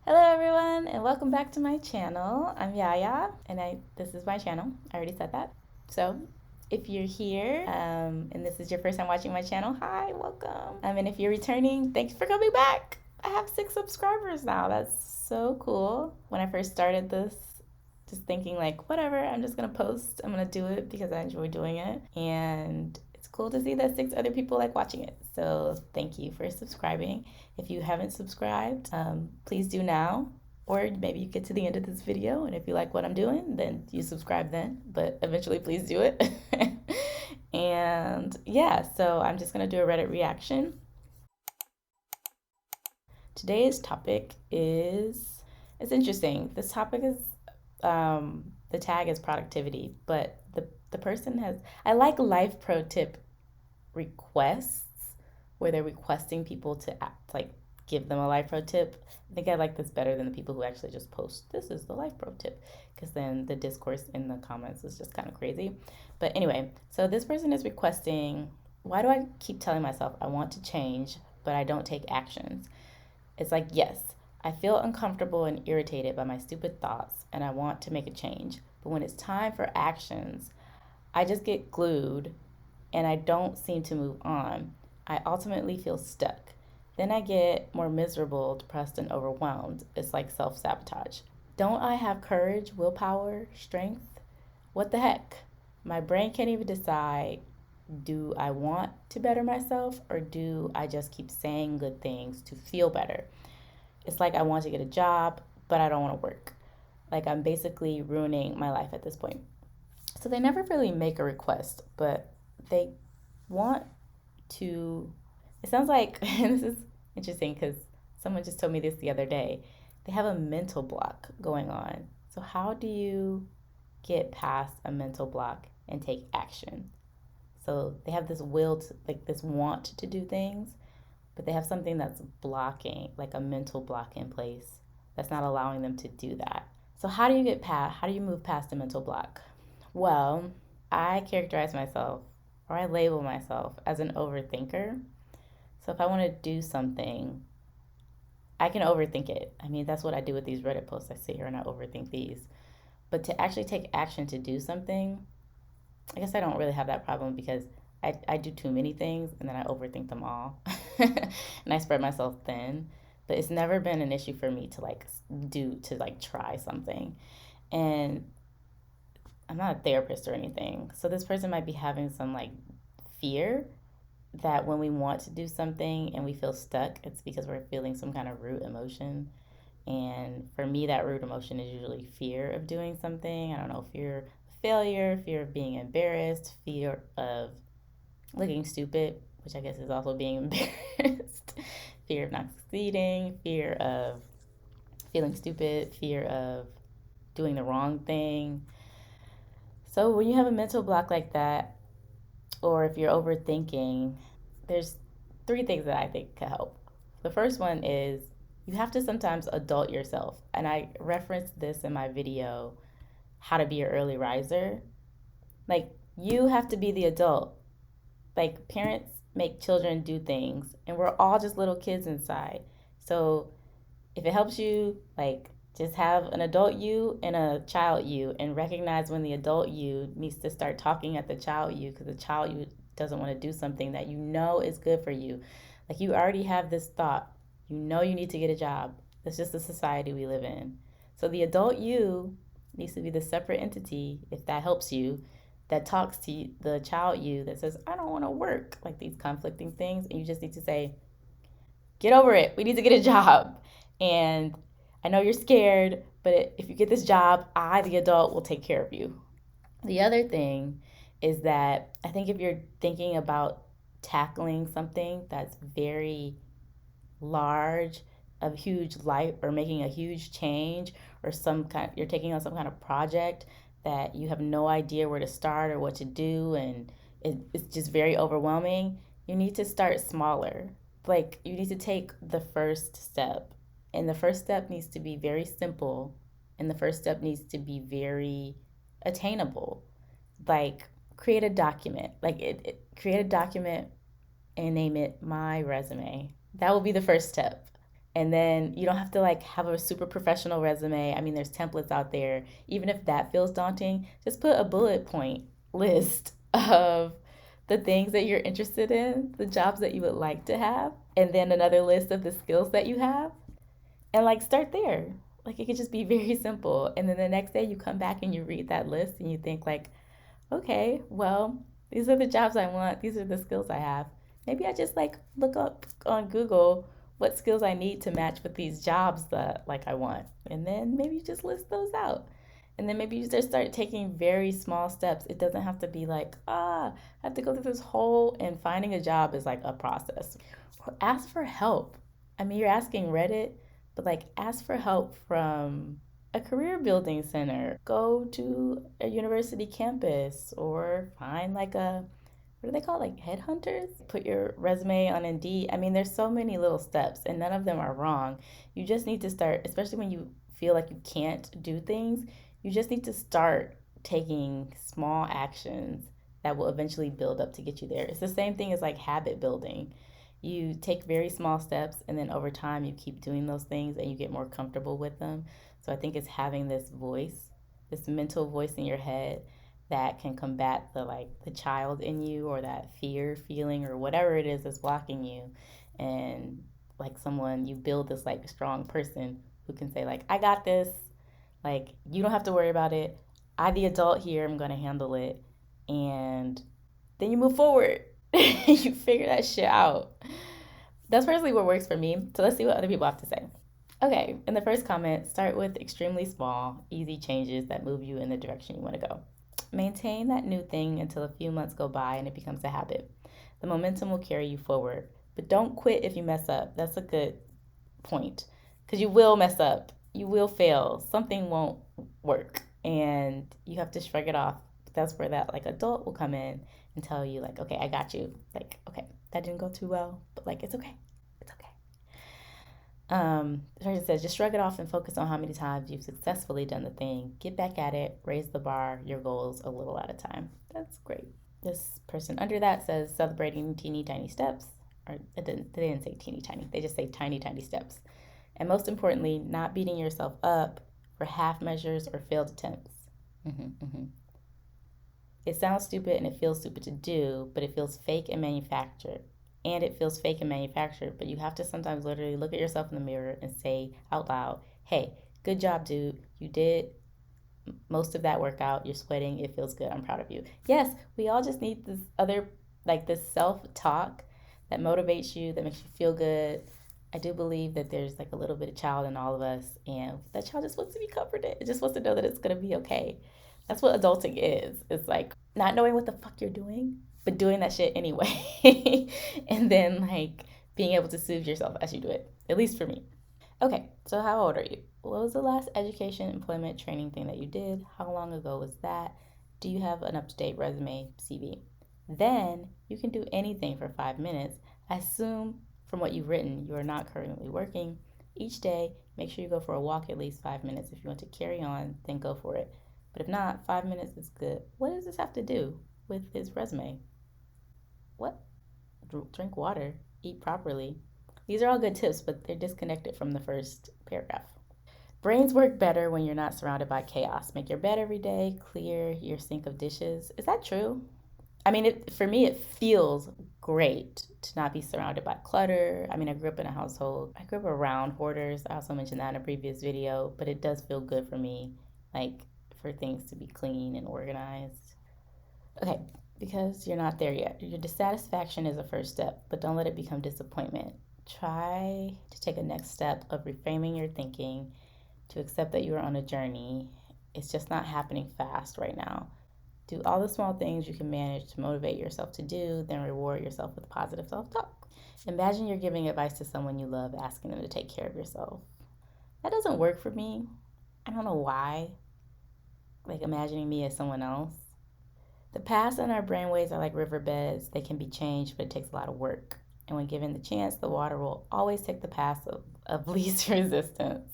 Hello everyone and welcome back to my channel. I'm Yaya and this is my channel. I already said that. So if you're here and this is your first time watching my channel, hi, welcome. And if you're returning, thanks for coming back. I have 6 subscribers now. That's so cool. When I first started this, just thinking like, whatever, I'm just gonna post. I'm gonna do it because I enjoy doing it. And it's cool to see that 6 other people like watching it. So thank you for subscribing. If you haven't subscribed, please do now. Or maybe you get to the end of this video, and if you like what I'm doing, then you subscribe then. But eventually, please do it. And yeah, so I'm just gonna do a Reddit reaction. Today's topic is it's interesting. This topic is the tag is productivity, but the person has I like life pro tip requests where they're requesting people to act, like give them a life pro tip. I think I like this better than the people who actually just post this is the life pro tip because then the discourse in the comments is just kind of crazy. But anyway, so this person is requesting, why do I keep telling myself I want to change but I don't take actions? It's like, yes, I feel uncomfortable and irritated by my stupid thoughts and I want to make a change. But when it's time for actions, I just get glued and I don't seem to move on. I ultimately feel stuck. Then I get more miserable, depressed, and overwhelmed. It's like self sabotage. Don't I have courage, willpower, strength? What the heck? My brain can't even decide, do I want to better myself or do I just keep saying good things to feel better? It's like I want to get a job, but I don't want to work. Like I'm basically ruining my life at this point. So they never really make a request, but they want to. It sounds like, and this is interesting because someone just told me this the other day. They have a mental block going on. So, how do you get past a mental block and take action? So, they have this will, to, like this want to do things, but they have something that's blocking, like a mental block in place that's not allowing them to do that. So, how do you move past a mental block? Well, I characterize myself or I label myself as an overthinker. So if I want to do something, I can overthink it. I mean, that's what I do with these Reddit posts. I sit here and I overthink these. But to actually take action to do something, I guess I don't really have that problem because I do too many things and then I overthink them all. And I spread myself thin. But it's never been an issue for me to try something. And I'm not a therapist or anything. So this person might be having some like fear that when we want to do something and we feel stuck, it's because we're feeling some kind of root emotion. And for me, that root emotion is usually fear of doing something. I don't know, fear of failure, fear of being embarrassed, fear of looking stupid, which I guess is also being embarrassed, fear of not succeeding, fear of feeling stupid, fear of doing the wrong thing. So when you have a mental block like that, or if you're overthinking, there's 3 things that I think could help. The first one is you have to sometimes adult yourself. And I referenced this in my video, How to Be an Early Riser. Like, you have to be the adult. Like, parents make children do things, and we're all just little kids inside. So, if it helps you, like, just have an adult you and a child you and recognize when the adult you needs to start talking at the child you because the child you doesn't want to do something that you know is good for you. Like you already have this thought. You know you need to get a job. That's just the society we live in. So the adult you needs to be the separate entity, if that helps you, that talks to the child you that says, I don't want to work, like these conflicting things. And you just need to say, get over it. We need to get a job. And I know you're scared, but if you get this job, I, the adult, will take care of you. The other thing is that I think if you're thinking about tackling something that's very large, a huge life, or making a huge change, or you're taking on some kind of project that you have no idea where to start or what to do, and it's just very overwhelming, you need to start smaller. Like, you need to take the first step. And the first step needs to be very simple. And the first step needs to be very attainable. Like, create a document. Create a document and name it My Resume. That will be the first step. And then you don't have to like have a super professional resume. I mean, there's templates out there. Even if that feels daunting, just put a bullet point list of the things that you're interested in, the jobs that you would like to have, and then another list of the skills that you have, and like start there. Like it could just be very simple. And then the next day you come back and you read that list and you think like, okay, well, these are the jobs I want. These are the skills I have. Maybe I just like look up on Google what skills I need to match with these jobs that like I want. And then maybe you just list those out. And then maybe you just start taking very small steps. It doesn't have to be like, I have to go through this whole, and finding a job is like a process. Ask for help. I mean, you're asking Reddit, but like ask for help from a career building center. Go to a university campus or find like a, what do they call it? Like headhunters? Put your resume on Indeed. I mean, there's so many little steps and none of them are wrong. You just need to start, especially when you feel like you can't do things, you just need to start taking small actions that will eventually build up to get you there. It's the same thing as like habit building. You take very small steps and then over time you keep doing those things and you get more comfortable with them. So I think it's having this voice, this mental voice in your head that can combat the like the child in you or that fear feeling or whatever it is that's blocking you, and like someone, you build this like strong person who can say like, I got this, like you don't have to worry about it, I the adult here, I'm going to handle it. And then you move forward. You figure that shit out. That's personally what works for me. So let's see what other people have to say. Okay, in the first comment, start with extremely small, easy changes that move you in the direction you want to go. Maintain that new thing until a few months go by and it becomes a habit. The momentum will carry you forward. But don't quit if you mess up. That's a good point. Because you will mess up, you will fail, something won't work, and you have to shrug it off. That's where that like adult will come in and tell you, like, okay, I got you. Like, okay, that didn't go too well, but like, it's okay. It's okay. The person says, just shrug it off and focus on how many times you've successfully done the thing. Get back at it, raise the bar, your goals a little at a time. That's great. This person under that says, celebrating teeny tiny steps. Or they didn't say teeny tiny, they just say tiny, tiny steps. And most importantly, not beating yourself up for half measures or failed attempts. It sounds stupid and it feels stupid to do, but it feels fake and manufactured. And it feels fake and manufactured, but you have to sometimes literally look at yourself in the mirror and say out loud, hey, good job, dude. You did most of that workout. You're sweating. It feels good. I'm proud of you. Yes, we all just need this other, like this self talk that motivates you, that makes you feel good. I do believe that there's like a little bit of child in all of us, and that child just wants to be comforted. It just wants to know that it's gonna be okay. That's what adulting is. It's like not knowing what the fuck you're doing, but doing that shit anyway. And then like being able to soothe yourself as you do it. At least for me. Okay, so how old are you? What was the last education, employment, training thing that you did? How long ago was that? Do you have an up to date resume, CV? Then you can do anything for 5 minutes. I assume from what you've written, you are not currently working. Each day, make sure you go for a walk at least 5 minutes. If you want to carry on, then go for it. But if not, 5 minutes is good. What does this have to do with his resume? What? Drink water, eat properly. These are all good tips, but they're disconnected from the first paragraph. Brains work better when you're not surrounded by chaos. Make your bed every day, clear your sink of dishes. Is that true? I mean, for me, it feels great to not be surrounded by clutter. I mean, I grew up in a household, I grew up around hoarders. I also mentioned that in a previous video, but it does feel good for me, like for things to be clean and organized. Okay, because you're not there yet. Your dissatisfaction is a first step, but don't let it become disappointment. Try to take a next step of reframing your thinking to accept that you are on a journey. It's just not happening fast right now. Do all the small things you can manage to motivate yourself to do, then reward yourself with positive self talk. Imagine you're giving advice to someone you love, asking them to take care of yourself. That doesn't work for me. I don't know why. Like imagining me as someone else. The paths in our brainwaves are like riverbeds. They can be changed, but it takes a lot of work. And when given the chance, the water will always take the path of least resistance.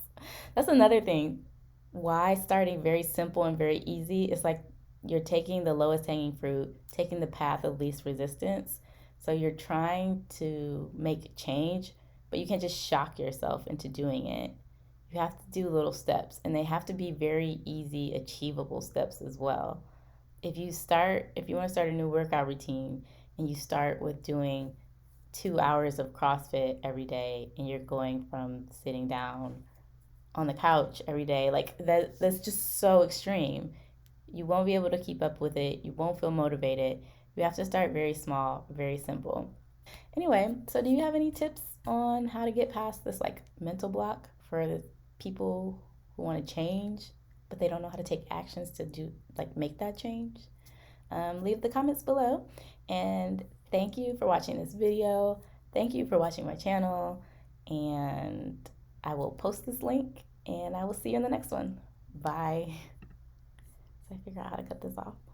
That's another thing. Why starting very simple and very easy? It's like you're taking the lowest hanging fruit, taking the path of least resistance. So you're trying to make change, but you can't just shock yourself into doing it. You have to do little steps, and they have to be very easy, achievable steps as well. If you want to start a new workout routine and you start with doing 2 hours of CrossFit every day and you're going from sitting down on the couch every day, like that's just so extreme. You won't be able to keep up with it. You won't feel motivated. You have to start very small, very simple. Anyway, so do you have any tips on how to get past this like mental block for the people who want to change, but they don't know how to take actions to do like make that change? Leave the comments below. And thank you for watching this video. Thank you for watching my channel. And I will post this link and I will see you in the next one. Bye. So I figure out how to cut this off.